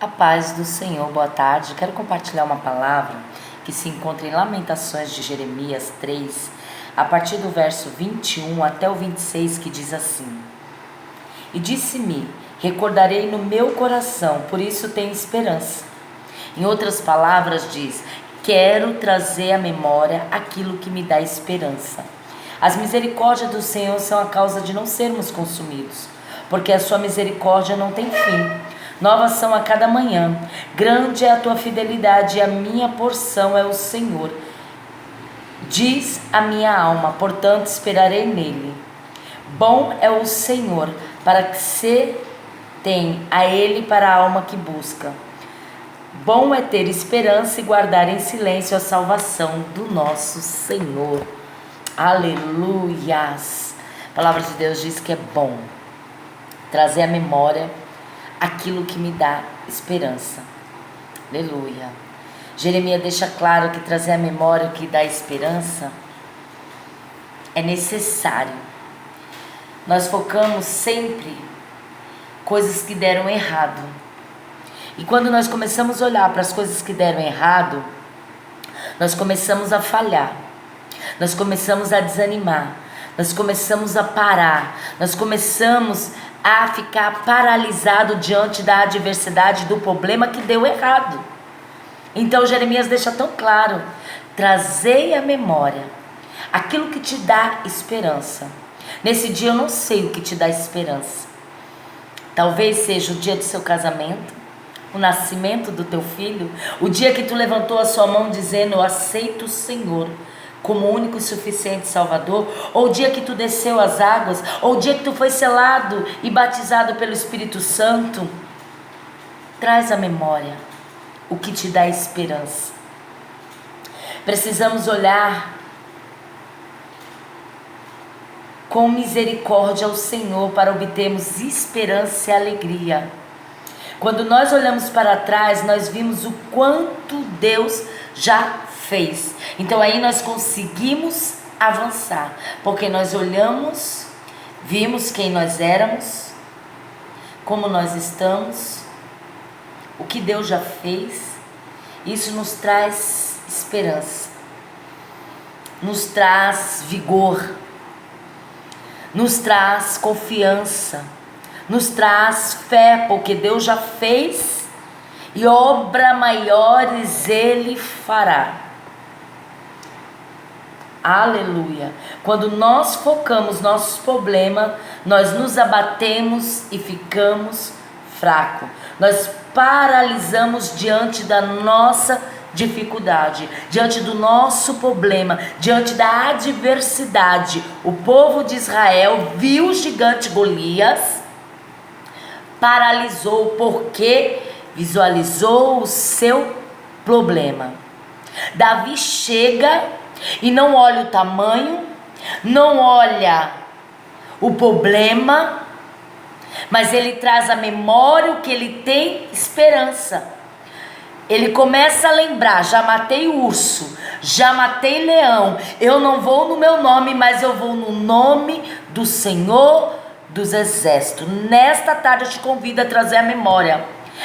A paz do Senhor, boa tarde. Quero compartilhar uma palavra que se encontra em Lamentações de Jeremias 3, a partir do verso 21 até o 26, que diz assim: E disse-me, recordarei no meu coração, por isso tenho esperança. Em outras palavras diz, quero trazer à memória aquilo que me dá esperança. As misericórdias do Senhor são a causa de não sermos consumidos, porque a sua misericórdia não tem fim. Novas são a cada manhã. Grande é a tua fidelidade e a minha porção é o Senhor. Diz a minha alma, portanto esperarei nele. Bom é o Senhor para que se tem a ele para a alma que busca. Bom é ter esperança e guardar em silêncio a salvação do nosso Senhor. Aleluias! A palavra de Deus diz que é bom trazer à memória aquilo que me dá esperança. Aleluia. Jeremias deixa claro que trazer à memória o que dá esperança é necessário. Nós focamos sempre coisas que deram errado. E quando nós começamos a olhar para as coisas que deram errado, nós começamos a falhar. Nós começamos a desanimar. Nós começamos a parar. Nós começamos a ficar paralisado diante da adversidade, do problema que deu errado. Então Jeremias deixa tão claro: trazei à memória aquilo que te dá esperança. Nesse dia eu não sei o que te dá esperança. Talvez seja o dia do seu casamento, o nascimento do teu filho, o dia que tu levantou a sua mão dizendo, eu aceito o Senhor como único e suficiente Salvador, ou o dia que tu desceu as águas, ou o dia que tu foi selado e batizado pelo Espírito Santo. Traz à memória o que te dá esperança. Precisamos olhar com misericórdia ao Senhor para obtermos esperança e alegria. Quando nós olhamos para trás, nós vimos o quanto Deus já fez. Então aí nós conseguimos avançar, porque nós olhamos, vimos quem nós éramos, como nós estamos, o que Deus já fez. Isso nos traz esperança, nos traz vigor, nos traz confiança, nos traz fé, porque Deus já fez e obras maiores Ele fará. Aleluia. Quando nós focamos nossos problemas, nós nos abatemos e ficamos fracos. Nós paralisamos diante da nossa dificuldade, diante do nosso problema, diante da adversidade. O povo de Israel viu o gigante Golias, paralisou porque visualizou o seu problema. Davi chega e não olha o tamanho, não olha o problema, mas ele traz à memória o que ele tem esperança. Ele começa a lembrar, já matei urso, já matei leão, eu não vou no meu nome, mas eu vou no nome do Senhor dos Exércitos. Nesta tarde eu te convido a trazer à memória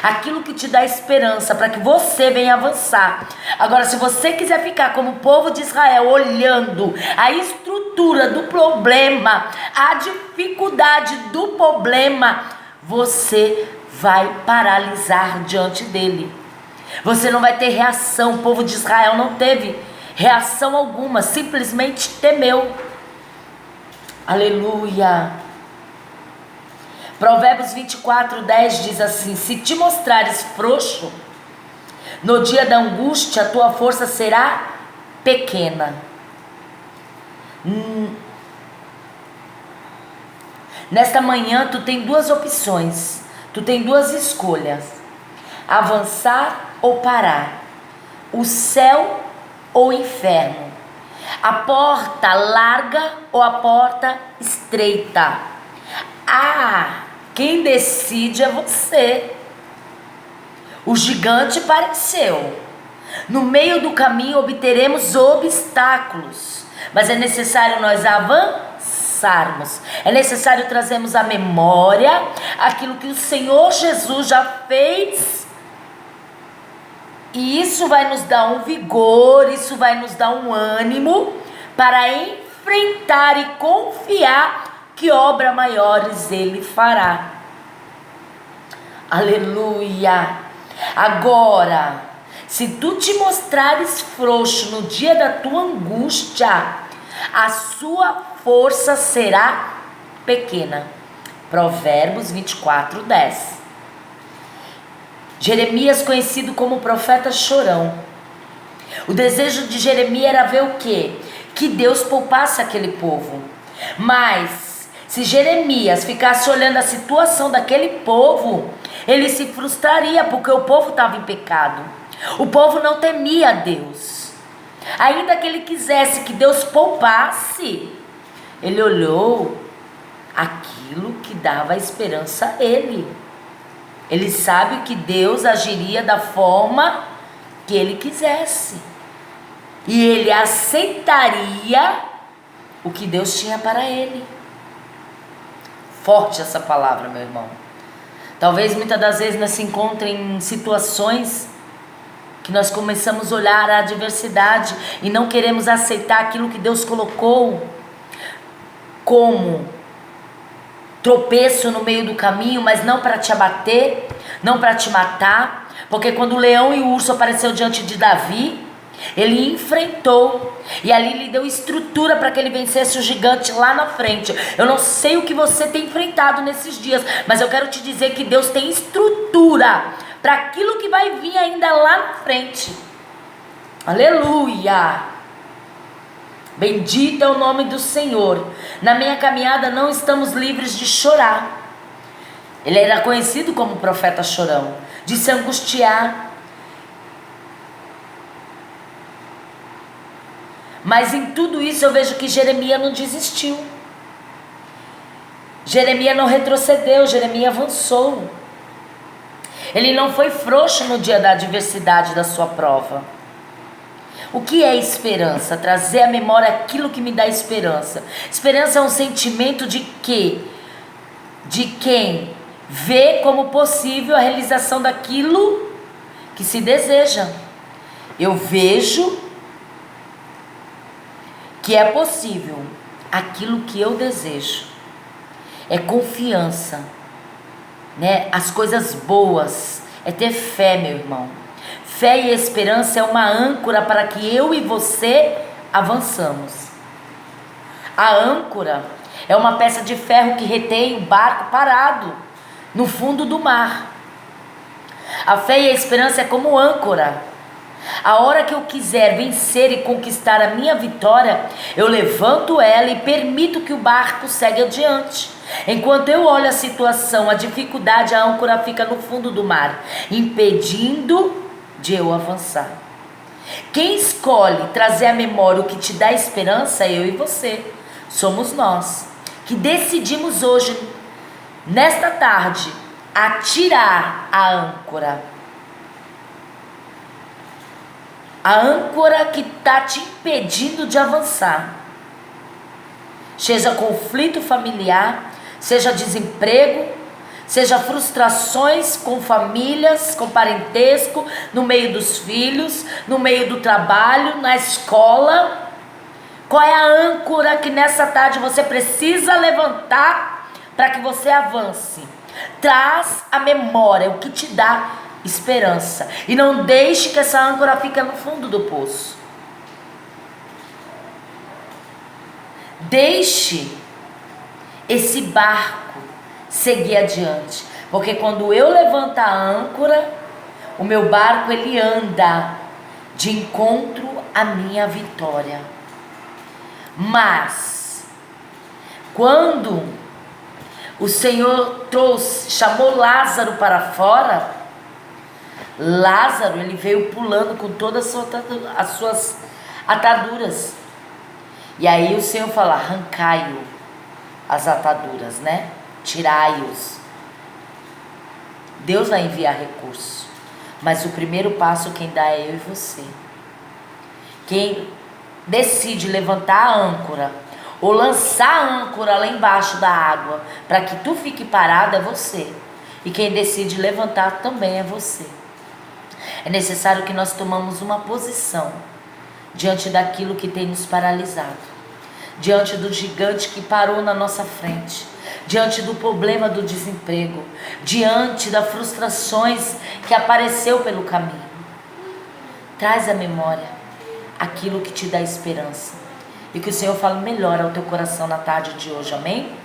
aquilo que te dá esperança para que você venha avançar. Agora, se você quiser ficar como o povo de Israel, olhando a estrutura do problema, a dificuldade do problema, você vai paralisar diante dele. Você não vai ter reação. O povo de Israel não teve reação alguma, simplesmente temeu. Aleluia. Provérbios 24:10 diz assim: se te mostrares frouxo, no dia da angústia, a tua força será pequena. Nesta manhã, tu tem duas opções, tu tem duas escolhas: avançar ou parar, o céu ou o inferno, a porta larga ou a porta estreita. Quem decide é você. O gigante apareceu. No meio do caminho obteremos obstáculos, mas é necessário nós avançarmos. É necessário trazermos à memória aquilo que o Senhor Jesus já fez E isso vai nos dar um vigor, isso vai nos dar um ânimo para enfrentar e confiar que obras maiores Ele fará. Aleluia! Agora, se tu te mostrares frouxo no dia da tua angústia, a sua força será pequena. Provérbios 24, 10. Jeremias, conhecido como profeta chorão. O desejo de Jeremias era ver o quê? Que Deus poupasse aquele povo. Mas, se Jeremias ficasse olhando a situação daquele povo, ele se frustraria, porque o povo estava em pecado. O povo não temia a Deus. Ainda que ele quisesse que Deus poupasse, ele olhou aquilo que dava esperança a ele. Ele sabe que Deus agiria da forma que ele quisesse. E ele aceitaria o que Deus tinha para ele. Forte essa palavra, meu irmão. Talvez muitas das vezes nós se encontrem em situações que nós começamos a olhar a adversidade e não queremos aceitar aquilo que Deus colocou como tropeço no meio do caminho, mas não para te abater, não para te matar, porque quando o leão e o urso apareceu diante de Davi, ele enfrentou e ali lhe deu estrutura para que ele vencesse o gigante lá na frente. Eu não sei o que você tem enfrentado nesses dias, mas eu quero te dizer que Deus tem estrutura para aquilo que vai vir ainda lá na frente. Aleluia! Bendito é o nome do Senhor. Na minha caminhada não estamos livres de chorar. Ele era conhecido como profeta chorão, de se angustiar. Mas em tudo isso eu vejo que Jeremias não desistiu. Jeremias não retrocedeu, Jeremias avançou. Ele não foi frouxo no dia da adversidade da sua prova. O que é esperança? Trazer à memória aquilo que me dá esperança. Esperança é um sentimento de quê? De quem vê como possível a realização daquilo que se deseja. Eu vejo que é possível aquilo que eu desejo. É confiança, né? As coisas boas, é ter fé, meu irmão. Fé e esperança é uma âncora para que eu e você avançamos. A âncora é uma peça de ferro que retém o barco parado no fundo do mar. A fé e a esperança é como âncora. A hora que eu quiser vencer e conquistar a minha vitória, eu levanto ela e permito que o barco segue adiante. Enquanto eu olho a situação, a dificuldade, a âncora fica no fundo do mar, impedindo de eu avançar. Quem escolhe trazer à memória o que te dá esperança é eu e você. Somos nós que decidimos hoje, nesta tarde, atirar a âncora. A âncora que está te impedindo de avançar. Seja conflito familiar, seja desemprego, seja frustrações com famílias, com parentesco, no meio dos filhos, no meio do trabalho, na escola. Qual é a âncora que nessa tarde você precisa levantar para que você avance? Traz à memória o que te dá esperança. E não deixe que essa âncora fique no fundo do poço. Deixe esse barco seguir adiante. Porque quando eu levanto a âncora, o meu barco ele anda de encontro à minha vitória. Mas quando o Senhor chamou Lázaro para fora, Lázaro ele veio pulando com todas as suas ataduras. E aí o Senhor fala: arrancai-o as ataduras, né? Tirai-os. Deus vai enviar recurso, mas o primeiro passo quem dá é eu e você. Quem decide levantar a âncora ou lançar a âncora lá embaixo da água para que tu fique parado é você. E quem decide levantar também é você. É necessário que nós tomamos uma posição diante daquilo que tem nos paralisado, diante do gigante que parou na nossa frente, diante do problema do desemprego, diante das frustrações que apareceu pelo caminho. Traz à memória aquilo que te dá esperança. E que o Senhor fale melhor ao teu coração na tarde de hoje, amém?